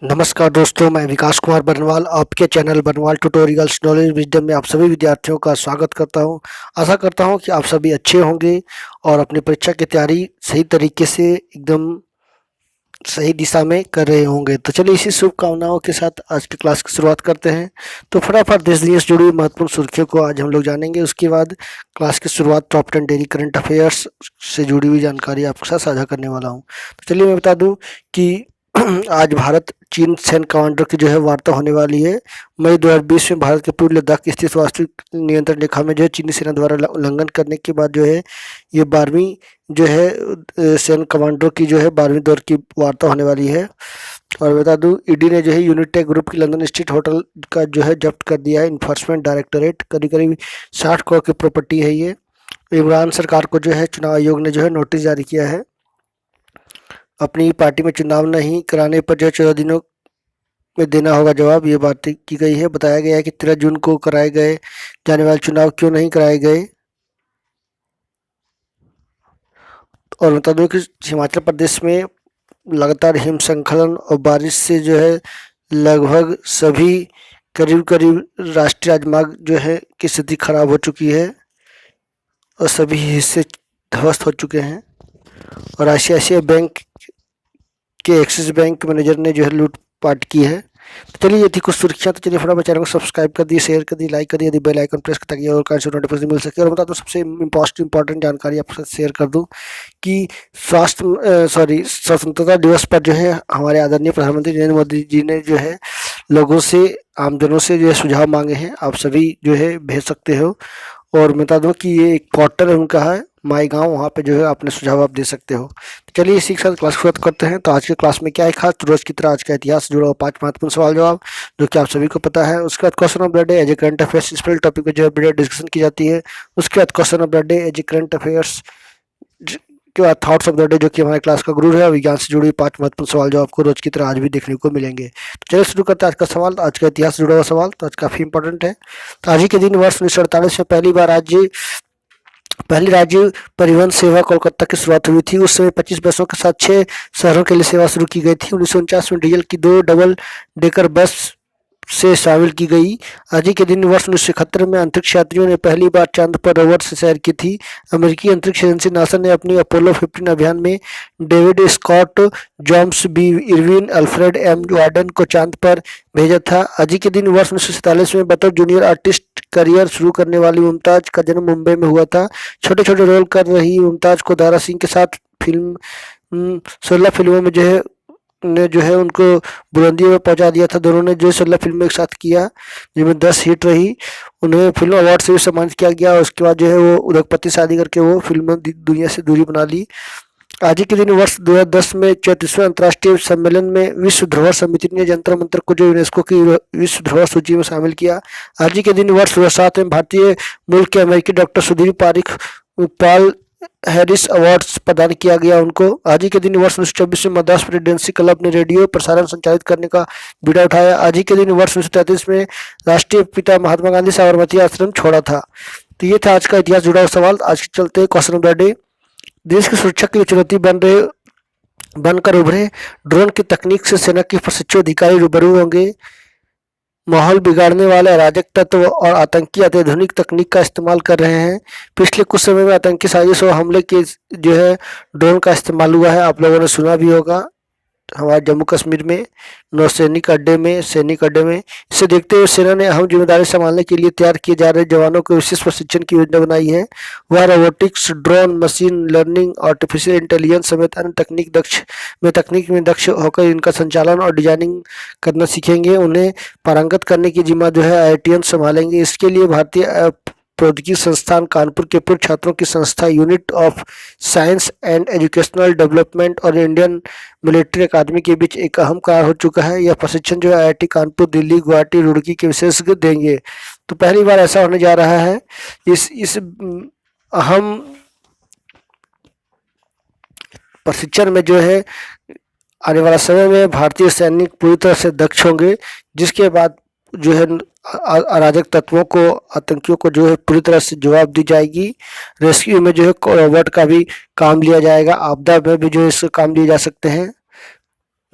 नमस्कार दोस्तों, मैं विकास कुमार बरनवाल आपके channel Barnwal tutorials knowledge wisdom में आप सभी विद्यार्थियों का स्वागत करता हूं। आशा करता हूं कि आप सभी अच्छे होंगे और अपनी परीक्षा की तैयारी सही तरीके से एकदम सही दिशा में कर रहे होंगे। तो चलिए इसी शुभकामनाओं के साथ आज की क्लास की शुरुआत करते हैं। तो फटाफट देश दुनिया से जुड़ी हुई महत्वपूर्ण सुर्खियों को आज हम लोग जानेंगे। उसके बाद क्लास की शुरुआत टॉप 10 डेली करंट अफेयर्स से जुड़ी हुई जानकारी आपके साथ साझा करने वाला हूँ। तो चलिए मैं बता दूँ कि आज भारत चीन सैन्य कमांडर की जो है वार्ता होने वाली है। मई 2020 में भारत के पूर्वी लद्दाख स्थित वास्तविक नियंत्रण रेखा में जो है चीनी सेना द्वारा उल्लंघन करने के बाद जो है ये 12वीं जो है सैन्य कमांडरों की जो है 12वीं दौर की वार्ता होने वाली है। और बता दूं ईडी ने जो है यूनिटेक ग्रुप की लंदन स्ट्रीट होटल का जो है जब्त कर दिया है। इन्फोर्समेंट डायरेक्टोरेट करीब करीब 60 करोड़ की प्रॉपर्टी है ये। इमरान सरकार को जो है चुनाव आयोग ने जो है नोटिस जारी किया है। अपनी पार्टी में चुनाव नहीं कराने पर जो है 14 दिनों में देना होगा जवाब, ये बात की गई है। बताया गया है कि 13 जून को कराए गए जाने वाले चुनाव क्यों नहीं कराए गए। और बता दूं कि हिमाचल प्रदेश में लगातार हिमस्खलन और बारिश से जो है लगभग सभी करीब करीब राष्ट्रीय राजमार्ग जो है की स्थिति खराब हो चुकी है और सभी हिस्से ध्वस्त हो चुके हैं। और आईसीआईसीआई बैंक के एक्सिस बैंक मैनेजर ने जो है लूटपाट की है। तो चलिए ये थी कुछ सुर्खियाँ। तो चलिए फटाफट चैनल को सब्सक्राइब कर दिए, शेयर कर दिए, लाइक कर दिए, यदि बेल आइकन प्रेस ताकि और कांसे नोटिफिकेशन मिल सके। और बता दो सबसे इम्पोर्टेंट जानकारी आपके साथ शेयर कर दूं कि स्वतंत्रता दिवस पर जो है हमारे आदरणीय प्रधानमंत्री नरेंद्र मोदी जी ने जो है लोगों से आमजनों से जो है सुझाव मांगे हैं। आप सभी जो है भेज सकते हो। और मैं बता दूं कि ये एक पोर्टल है उनका है माई गाँव, वहाँ पे जो है अपने सुझाव आप दे सकते हो। तो चलिए इसी के साथ क्लास शुरू करते हैं। तो आज की क्लास में क्या है खास, तो रोज की तरह आज का इतिहास जुड़ा हुआ 5 महत्वपूर्ण सवाल जवाब जो कि आप सभी को पता है। उसके बाद question of the day as a current affairs, इस पर टॉपिक पे जो है वीडियो डिस्कशन की जाती है। उसके बाद question of the day as a current affairs के बाद थॉट्स ऑफ द डे जो कि हमारे क्लास का गुरु है। विज्ञान से जुड़ी 5 महत्वपूर्ण सवाल जो आपको रोज की तरह आज भी देखने को मिलेंगे। तो चलिए शुरू करते हैं आज का सवाल। आज का इतिहास से जुड़ा हुआ सवाल तो आज काफी इंपॉर्टेंट है। तो आज ही के दिन वर्ष 1948 में पहली राज्य परिवहन सेवा कोलकाता की शुरुआत हुई थी। उस समय 25 बसों के साथ 6 शहरों के लिए सेवा शुरू की गई थी। 1949 में डीजल की 2 डबल डेकर बस से शामिल की गई। आज ही के दिन वर्ष 1971 में अंतरिक्ष यात्रियों ने पहली बार चांद पर रोवर से सैर की थी। अमेरिकी अंतरिक्ष एजेंसी नासा ने अपनी अपोलो 15 अभियान में David Scott, James B Irwin, Alfred M Worden को चांद पर भेजा था। आज ही के दिन वर्ष 1947 में बतौर जूनियर आर्टिस्ट करियर शुरू करने वाली मुमताज का जन्म मुंबई में हुआ था। छोटे छोटे रोल कर रही मुमताज को दारा सिंह के साथ 16 फिल्मों में जो है उनको बुलंदियों में पहुंचा दिया था। दोनों ने जो 16 फिल्में एक साथ किया जिनमें 10 हिट रही। उन्हें फिल्म अवार्ड से भी सम्मानित किया गया। उसके बाद जो है वो उद्योगपति शादी करके वो फिल्म दुनिया से दूरी बना ली। आज ही के दिन वर्ष 2010 में 34वें अंतर्राष्ट्रीय सम्मेलन में विश्व धरोहर समिति ने जंतर मंतर को जो यूनेस्को की विश्व धरोहर सूची में शामिल किया। आज ही के दिन वर्ष 2007 में भारतीय मूल के अमेरिकी डॉक्टर सुधीर पाल हैरिस अवार्ड्स प्रदान किया गया उनको। आज ही के दिन वर्ष 1924 में मद्रास प्रेसिडेंसी क्लब ने रेडियो प्रसारण संचालित करने का बीड़ा उठाया। आज ही के दिन वर्ष 1933 में राष्ट्रीय पिता महात्मा गांधी साबरमती आश्रम छोड़ा था। तो ये था आज का इतिहास जुड़ा हुआ सवाल। आज के चलते क्वेश्चन ऑफ द डे, देश की सुरक्षा के लिए चुनौती बनकर उभरे ड्रोन की तकनीक से सेना के प्रशिक्षु अधिकारी रूबरू होंगे। माहौल बिगाड़ने वाले अराजक तत्व और आतंकी अत्याधुनिक तकनीक का इस्तेमाल कर रहे हैं। पिछले कुछ समय में आतंकी साजिश और हमले के जो है ड्रोन का इस्तेमाल हुआ है। आप लोगों ने सुना भी होगा हमारे जम्मू कश्मीर में सैनिक अड्डे में। इसे देखते हुए सेना ने अहम जिम्मेदारी संभालने के लिए तैयार किए जा रहे जवानों को विशेष प्रशिक्षण की योजना बनाई है। वह robotics, drone, machine learning, artificial intelligence समेत अन्य तकनीक में दक्ष होकर इनका संचालन और डिजाइनिंग करना सीखेंगे। उन्हें पारंगत करने की जिम्मा जो है IITians संभालेंगे। इसके लिए भारतीय प्रौद्योगिकी संस्थान कानपुर के पूर्व छात्रों की संस्था unit of science and educational development और इंडियन मिलिट्री अकादमी के बीच एक अहम करार हो चुका है। यह प्रशिक्षण जो है IIT कानपुर, दिल्ली, गुवाहाटी, रुड़की के विशेषज्ञ देंगे। तो पहली बार ऐसा होने जा रहा है। इस अहम प्रशिक्षण में जो है आने वाला समय में भारतीय सैनिक पूरी तरह से दक्ष होंगे, जिसके बाद जो है अराजक तत्वों को, आतंकियों को जो है पूरी तरह से जवाब दी जाएगी। रेस्क्यू में जो है रोबोट का भी काम लिया जाएगा। आपदा में भी जो है इसका काम लिए जा सकते हैं।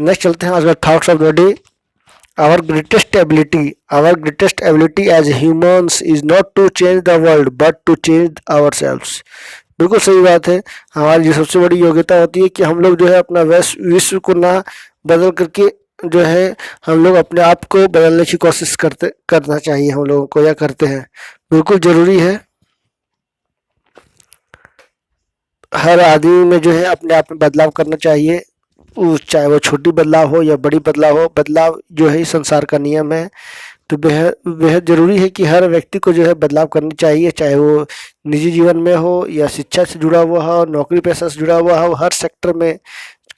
नेक्स्ट चलते हैं आज का thoughts of the day. Our greatest ability as humans is not to change the world but to change ourselves. बिल्कुल सही बात है। हमारी जो सबसे बड़ी योग्यता होती है कि हम लोग जो है अपना विश्व को ना बदल करके जो है हम लोग अपने आप को बदलने की कोशिश करना चाहिए हम लोगों को, या करते हैं। बिल्कुल ज़रूरी है हर आदमी में जो है अपने आप में बदलाव करना चाहिए, चाहे वो छोटी बदलाव हो या बड़ी बदलाव हो। बदलाव जो है इस संसार का नियम है, तो बेहद बेहद ज़रूरी है कि हर व्यक्ति को जो है बदलाव करनी चाहिए, चाहे वो निजी जीवन में हो या शिक्षा से जुड़ा हुआ हो, नौकरी पेशा से जुड़ा हुआ हो। हर सेक्टर में,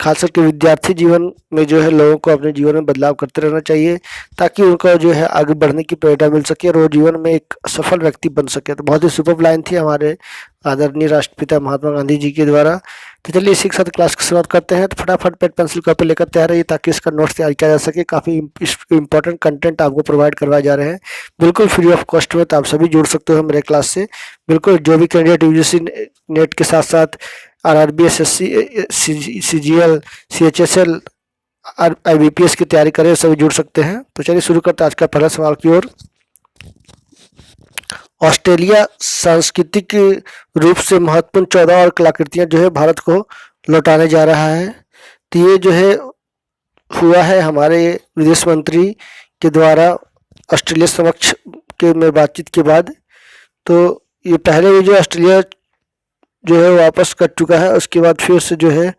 खास करके विद्यार्थी जीवन में जो है लोगों को अपने जीवन में बदलाव करते रहना चाहिए, ताकि उनको जो है आगे बढ़ने की प्रेरणा मिल सके और वो जीवन में एक सफल व्यक्ति बन सके। तो बहुत ही सुपर लाइन थी हमारे आदरणीय राष्ट्रपिता महात्मा गांधी जी के द्वारा। तो चलिए इसी के साथ क्लास की शुरुआत करते हैं। तो फटाफट पेन पेंसिल कॉपी लेकर तैयार रहिए ताकि इसका नोट्स तैयार किया जा सके। काफ़ी इंपॉर्टेंट कंटेंट आपको प्रोवाइड करवाए जा रहे हैं बिल्कुल फ्री ऑफ कॉस्ट में, तो आप सभी जुड़ सकते हो मेरे क्लास से। बिल्कुल जो भी कैंडिडेट यूजीसी नेट के साथ साथ RRB, SSC, CGL, CHSL, IBPS की तैयारी करें, सभी जुड़ सकते हैं। तो चलिए शुरू करते हैं आज का पहला सवाल की ओर। ऑस्ट्रेलिया सांस्कृतिक रूप से महत्वपूर्ण 14 और कलाकृतियां जो है भारत को लौटाने जा रहा है। तो ये जो है हुआ है हमारे विदेश मंत्री के द्वारा ऑस्ट्रेलिया समक्ष के में बातचीत के बाद। तो ये पहले भी जो ऑस्ट्रेलिया जो है वापस कर चुका है, उसके बाद फिर से जो है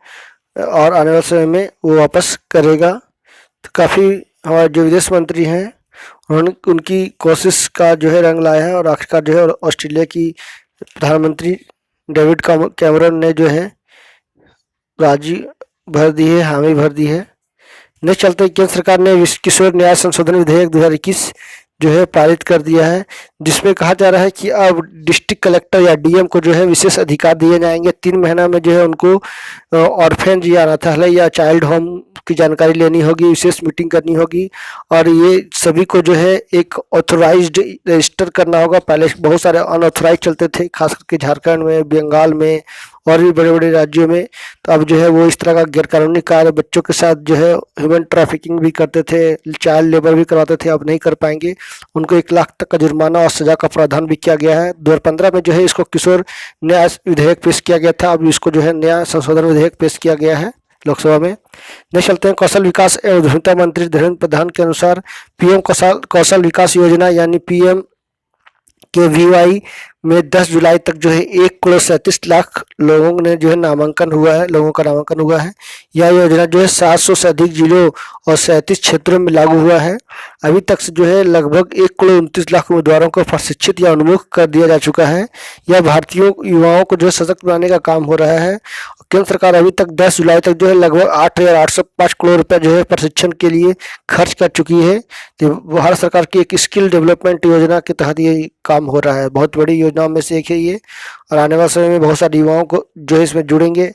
और आने वाले समय में वो वापस करेगा। तो काफ़ी हमारे जो विदेश मंत्री हैं उन्होंने उनकी कोशिश का जो है रंग लाया है और आखिरकार जो है ऑस्ट्रेलिया की प्रधानमंत्री डेविड कैमरन ने जो है राजी भर दी है, हामी भर दी है। नेक्स्ट चलते हैं, केंद्र सरकार ने किशोर न्याय संशोधन विधेयक 2021 जो है पारित कर दिया है, जिसमें कहा जा रहा है कि अब डिस्ट्रिक्ट कलेक्टर या डीएम को जो है विशेष अधिकार दिए जाएंगे। 3 महीना में जो है उनको ऑर्फेन या अनाथालय या चाइल्ड होम की जानकारी लेनी होगी, विशेष मीटिंग करनी होगी और ये सभी को जो है एक ऑथोराइज्ड रजिस्टर करना होगा। पहले बहुत सारे अनऑथोराइज चलते थे, खास करके झारखंड में, बंगाल में और भी बड़े बड़े राज्यों में। तो अब जो है वो इस तरह का गैरकानूनी कार्य बच्चों के साथ जो है ह्यूमन ट्रैफिकिंग भी करते थे, चाइल्ड लेबर भी करवाते थे, अब नहीं कर पाएंगे। उनको 1 लाख तक का जुर्माना और सजा का प्रावधान भी किया गया है। 2015 में जो है इसको किशोर न्याय विधेयक पेश किया गया था, अब इसको जो है नया संशोधन विधेयक पेश किया गया है लोकसभा में। नेक्स्ट चलते हैं, कौशल विकास एवं उद्यमिता मंत्री धर्मेंद्र प्रधान के अनुसार पीएम कौशल विकास योजना यानी PMKVY में 10 जुलाई तक जो है 1,37,00,000 लोगों ने जो है नामांकन हुआ है। यह योजना जो है 700 से अधिक जिलों और 37 क्षेत्रों में लागू हुआ है। अभी तक से जो है लगभग 1,29,00,000 उम्मीदवारों को प्रशिक्षित या उन्मुख कर दिया जा चुका है। यह भारतीय युवाओं को जो है सशक्त बनाने का काम हो रहा है। केंद्र सरकार अभी तक 10 जुलाई तक जो है लगभग 8,805 करोड़ रुपए जो है प्रशिक्षण के लिए खर्च कर चुकी है। तो भारत सरकार की एक स्किल डेवलपमेंट योजना के तहत ये काम हो रहा है। बहुत बड़ी योजनाओं में से एक है ये और आने वाले समय में बहुत सारे युवाओं को जो है इसमें जुड़ेंगे।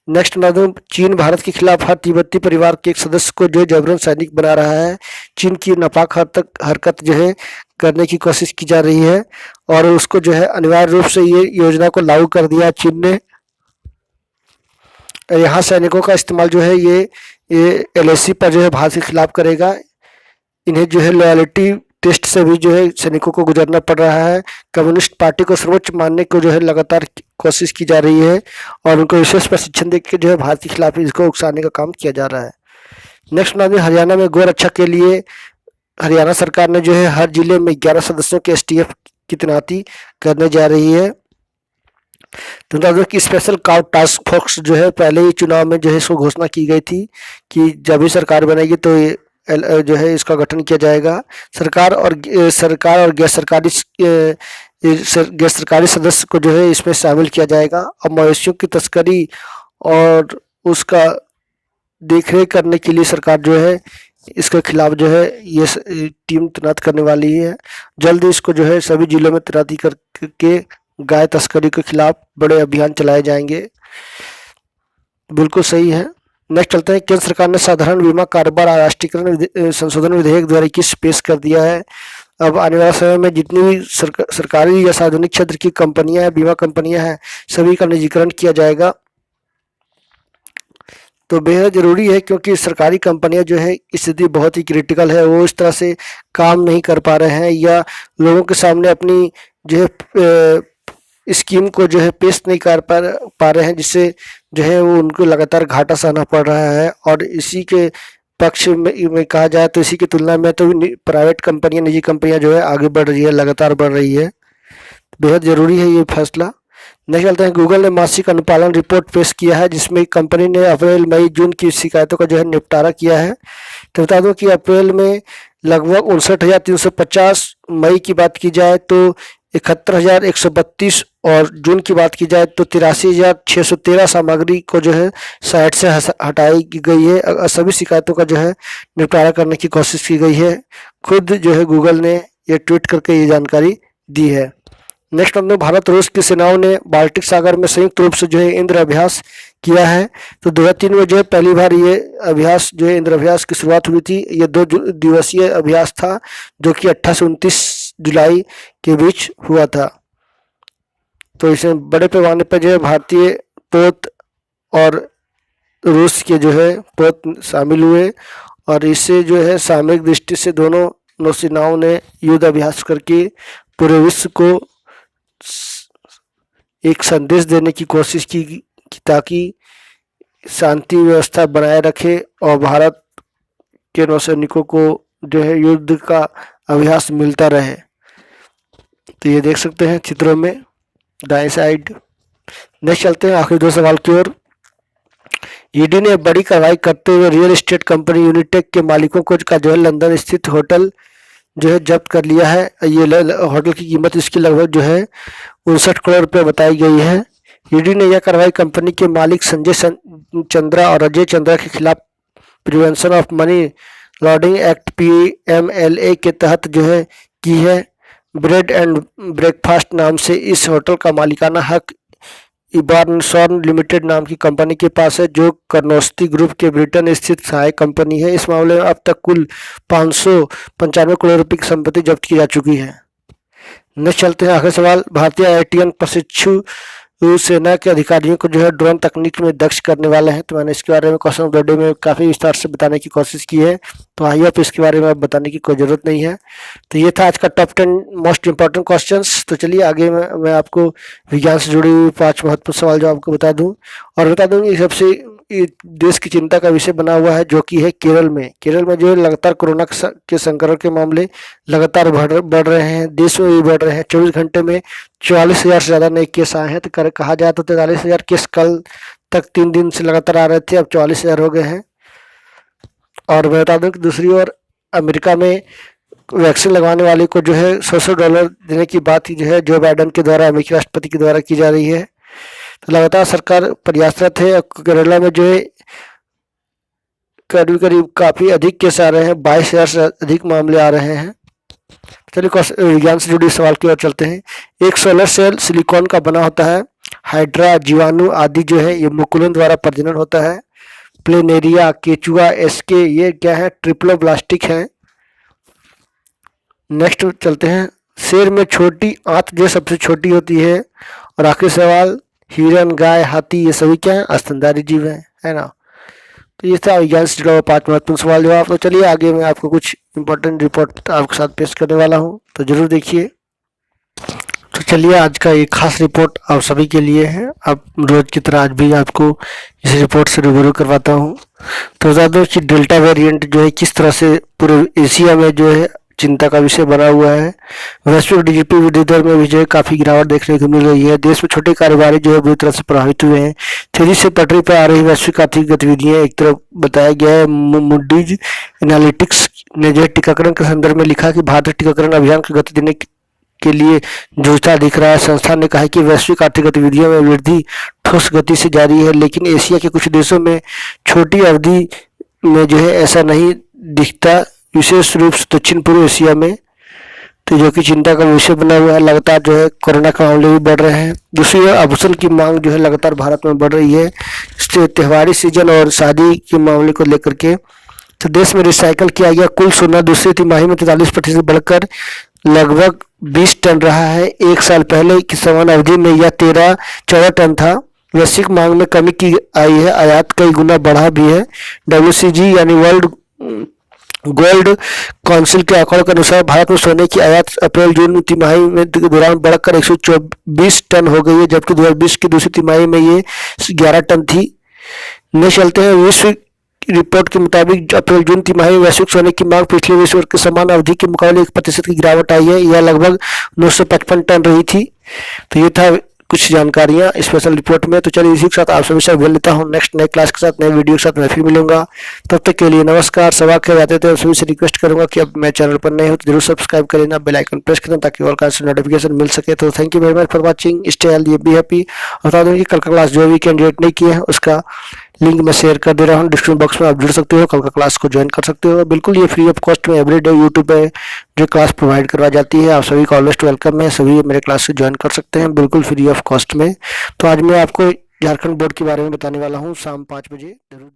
नेक्स्ट नंबर, चीन भारत के खिलाफ हर तिब्बती परिवार के एक सदस्य को जो जबरन सैनिक बना रहा है। चीन की नापाक हरकत जो है करने की कोशिश की जा रही है और उसको जो है अनिवार्य रूप से ये योजना को लागू कर दिया चीन ने। यहाँ सैनिकों का इस्तेमाल जो है ये LAC पर जो है भारत के खिलाफ करेगा। इन्हें जो है लॉयल्टी टेस्ट से भी जो है सैनिकों को गुजरना पड़ रहा है। कम्युनिस्ट पार्टी को सर्वोच्च मानने को जो है लगातार कोशिश की जा रही है और उनको विशेष प्रशिक्षण देकर जो है भारत के खिलाफ इसको उकसाने का काम किया जा रहा है। नेक्स्ट में हरियाणा में गौ रक्षा के लिए हरियाणा सरकार ने जो है हर जिले में 11 सदस्यों के STF की तैनाती करने जा रही है। तो बता कि स्पेशल काउ टास्क फोर्स जो है पहले ही चुनाव में जो है इसको घोषणा की गई थी कि जब भी सरकार बनेगी तो ये जो है इसका गठन किया जाएगा। सरकार और गैर सरकारी सदस्य को जो है इसमें शामिल किया जाएगा। अब मवेशियों की तस्करी और उसका देखरेख करने के लिए सरकार जो है इसके खिलाफ जो है ये टीम तैनात करने वाली है। जल्द इसको जो है सभी जिलों में तैनाती करके गाय तस्करी के खिलाफ बड़े अभियान चलाए जाएंगे। बिल्कुल सही है। नेक्स्ट चलते हैं, केंद्र सरकार ने साधारण बीमा कारोबार राष्ट्रीयकरण संशोधन विधेयक 2021 पेश कर दिया है। अब आने वाले समय में जितनी भी सरकारी या सार्वजनिक क्षेत्र की कंपनियां हैं, बीमा कंपनियां हैं, सभी का निजीकरण किया जाएगा। तो बेहद ज़रूरी है, क्योंकि सरकारी कंपनियां जो है स्थिति बहुत ही क्रिटिकल है, वो इस तरह से काम नहीं कर पा रहे हैं या लोगों के सामने अपनी जो है स्कीम को जो है पेश नहीं कर पा रहे हैं, जिससे जो है वो उनको लगातार घाटा सहना पड़ रहा है। और इसी के पक्ष में कहा जाए तो इसी की तुलना में तो प्राइवेट कंपनियां, निजी कंपनियां जो है आगे बढ़ रही है, लगातार बढ़ रही है। बेहद ज़रूरी है ये फैसला। नेक्स्ट चलते हैं, गूगल ने मासिक अनुपालन रिपोर्ट पेश किया है, जिसमें कंपनी ने अप्रैल मई जून की शिकायतों का जो है निपटारा किया है। तो बता दूं कि अप्रैल में लगभग 59,350, मई की बात की जाए तो 71,132 और जून की बात की जाए तो 83,613 सामग्री को जो है साइट से हटाई गई है। सभी शिकायतों का जो है निपटारा करने की कोशिश की गई है। खुद जो है गूगल ने ये ट्वीट करके ये जानकारी दी है। नेक्स्ट हमने भारत रूस की सेनाओं ने बाल्टिक सागर में संयुक्त रूप से जो है इंद्र अभ्यास किया है। तो 2003 में जो है पहली बार ये अभ्यास जो है इंद्र अभ्यास की शुरुआत हुई थी। ये 2 दिवसीय अभ्यास था, जो कि 28 से 29 जुलाई के बीच हुआ था। तो इसमें बड़े पैमाने पर जो है भारतीय पोत और रूस के जो है पोत शामिल हुए, और इससे जो है सामरिक दृष्टि से दोनों नौसेनाओं ने युद्ध अभ्यास करके पूरे विश्व को एक संदेश देने की कोशिश की ताकि शांति व्यवस्था बनाए रखे और भारत के नौसैनिकों को जो है युद्ध का अभ्यास मिलता रहे। तो ये देख सकते हैं चित्रों में दाएं साइड। नेक्स्ट चलते हैं आखिरी 2 सवाल की ओर। ईडी ने बड़ी कार्रवाई करते हुए रियल एस्टेट कंपनी यूनिटेक के मालिकों को का जो है लंदन स्थित होटल जो है जब्त कर लिया है। ये होटल की कीमत इसकी लगभग जो है 59 करोड़ रुपये बताई गई है। ईडी ने यह कार्रवाई कंपनी के मालिक संजय चंद्रा और अजय चंद्रा के खिलाफ prevention of money laundering act PMLA के तहत जो है की है। ब्रेड एंड ब्रेकफास्ट नाम से इस होटल का मालिकाना हक इबार्नसॉर्न लिमिटेड नाम की कंपनी के पास है, जो कर्नोस्ती ग्रुप के ब्रिटेन स्थित सहायक कंपनी है। इस मामले में अब तक कुल 595 करोड़ रुपए की संपत्ति जब्त की जा चुकी है। नेक्स्ट चलते हैं आखिरी सवाल। भारतीय IITian प्रशिक्षु सेना के अधिकारियों को जो है ड्रोन तकनीक में दक्ष करने वाले हैं। तो मैंने इसके बारे में क्वेश्चन ऑफ द डे में काफ़ी विस्तार से बताने की कोशिश की है, तो आई होप इसके बारे में अब बताने की कोई ज़रूरत नहीं है। तो ये था आज का टॉप 10 मोस्ट इंपॉर्टेंट क्वेश्चंस। तो चलिए आगे मैं आपको विज्ञान से जुड़ी हुई 5 महत्वपूर्ण सवाल जो आपको बता दूं, और बता दूं कि सबसे देश की चिंता का विषय बना हुआ है, जो कि है केरल में। केरल में जो है लगातार कोरोना के संक्रमण के मामले लगातार बढ़ रहे हैं, देश में भी बढ़ रहे हैं। 24 घंटे में 44,000 से ज़्यादा नए केस आए हैं। तो कहा जाए तो 43,000 केस कल तक 3 दिन से लगातार आ रहे थे, अब 44,000 हो गए हैं। और मैं बता दूं कि दूसरी ओर अमेरिका में वैक्सीन लगवाने वाले को जो है $100 देने की बात जो है जो बाइडन के द्वारा, अमेरिकी राष्ट्रपति के द्वारा की जा रही है। तो लगातार सरकार प्रयासरत है। केरला में जो है करीब काफ़ी अधिक केस आ रहे हैं, 22,000 से अधिक मामले आ रहे हैं। चलिए विज्ञान से जुड़ी सवाल की ओर चलते हैं। एक सोलर सेल सिलिकॉन का बना होता है। हाइड्रा, जीवाणु आदि जो है ये मुकुलन द्वारा प्रजनन होता है। प्लेनेरिया, केचुआ, एस्के ये क्या है? ट्रिप्लोब्लास्टिक है। नेक्स्ट चलते हैं। शेर में छोटी आंत जो सबसे छोटी होती है। और आखिरी सवाल, हिरन, गाय, हाथी ये सभी क्या है? स्तनधारी जीव है ना। तो ये था विज्ञान से जुड़ा हुआ 5 महत्वपूर्ण सवाल जवाब। तो चलिए आगे मैं आपको कुछ इंपॉर्टेंट रिपोर्ट आपके साथ पेश करने वाला हूँ, तो जरूर देखिए। तो चलिए आज का एक खास रिपोर्ट आप सभी के लिए है। अब रोज की तरह आज भी आपको इस रिपोर्ट से रूबरू करवाता हूँ। तो बता दो कि डेल्टा वेरिएंट जो है किस तरह से पूरे एशिया में जो है चिंता का विषय बना हुआ है। वैश्विक GDP वृद्धि दर में भी जो है काफी गिरावट देखने को मिल रही है। देश में छोटे कारोबारी जो है बुरी तरह से प्रभावित हुए हैं। तेजी से पटरी पर आ रही वैश्विक आर्थिक गतिविधियां एक तरफ बताया गया है। मूडीज एनालिटिक्स ने जो टीकाकरण के संदर्भ में लिखा कि भारत टीकाकरण अभियान को गति देने के लिए जूझता दिख रहा है। संस्थान ने कहा कि वैश्विक आर्थिक गतिविधियों में वृद्धि ठोस गति से जारी है, लेकिन एशिया के कुछ देशों में छोटी अवधि में जो है ऐसा नहीं दिखता, विशेष रूप से दक्षिण पूर्व एशिया में। तो जो कि चिंता का विषय बना हुआ है। लगातार जो है कोरोना के मामले भी बढ़ रहे हैं। दूसरी ओर आभूषण की मांग जो है लगातार भारत में बढ़ रही है, इससे त्योहारी सीजन और शादी के मामले को लेकर के। तो देश में रिसाइकल किया गया कुल सोना दूसरी तिमाही में 43% बढ़कर लगभग 20 टन रहा है। एक साल पहले की समान अवधि में यह 14 टन था। वैश्विक मांग में कमी की आई है, आयात कई गुना बढ़ा भी है। WCG यानी वर्ल्ड गोल्ड काउंसिल के आंकड़ों के अनुसार भारत में सोने की आयात अप्रैल-जून तिमाही में के दौरान बढ़कर 124 टन हो गई है, जबकि 2020 की दूसरी तिमाही में ये 11 टन थी। नेक्स्ट चलते हैं। विश्व रिपोर्ट के मुताबिक अप्रैल-जून तिमाही में वैश्विक सोने की मांग पिछले विश्व के समान अवधि के मुकाबले 1% की गिरावट आई है। यह लगभग 955 टन रही थी। तो ये था कुछ जानकारियां स्पेशल रिपोर्ट में। तो चलिए इसी के साथ आप सभी से विदा लेता हूं। नेक्स्ट नए क्लास के साथ नए वीडियो के साथ मैं फिर मिलूंगा। तब तक के लिए नमस्कार। सवाल के जाते थे सभी से रिक्वेस्ट करूंगा कि अब मैं चैनल पर नए हो तो जरूर सब्सक्राइब कर लेना, बेल आइकन प्रेस करना ताकि ऑल का नोटिफिकेशन मिल सके। तो thank you very much for watching. Stay healthy, be happy. बता दूं कि कल का क्लास जो भी कैंडिडेट नहीं किया है उसका लिंक मैं शेयर कर दे रहा हूँ डिस्क्रिप्शन बॉक्स में, आप जुड़ सकते हो, कल का क्लास को ज्वाइन कर सकते हो। बिल्कुल ये फ्री ऑफ कॉस्ट में एवरीडे यूट्यूब पे जो क्लास प्रोवाइड करवाई जाती है। आप सभी का ऑलवेस्ट वेलकम है, सभी मेरे क्लास से ज्वाइन कर सकते हैं बिल्कुल फ्री ऑफ कॉस्ट में। तो आज मैं आपको झारखंड बोर्ड के बारे में बताने वाला हूँ शाम 5 बजे। जरूर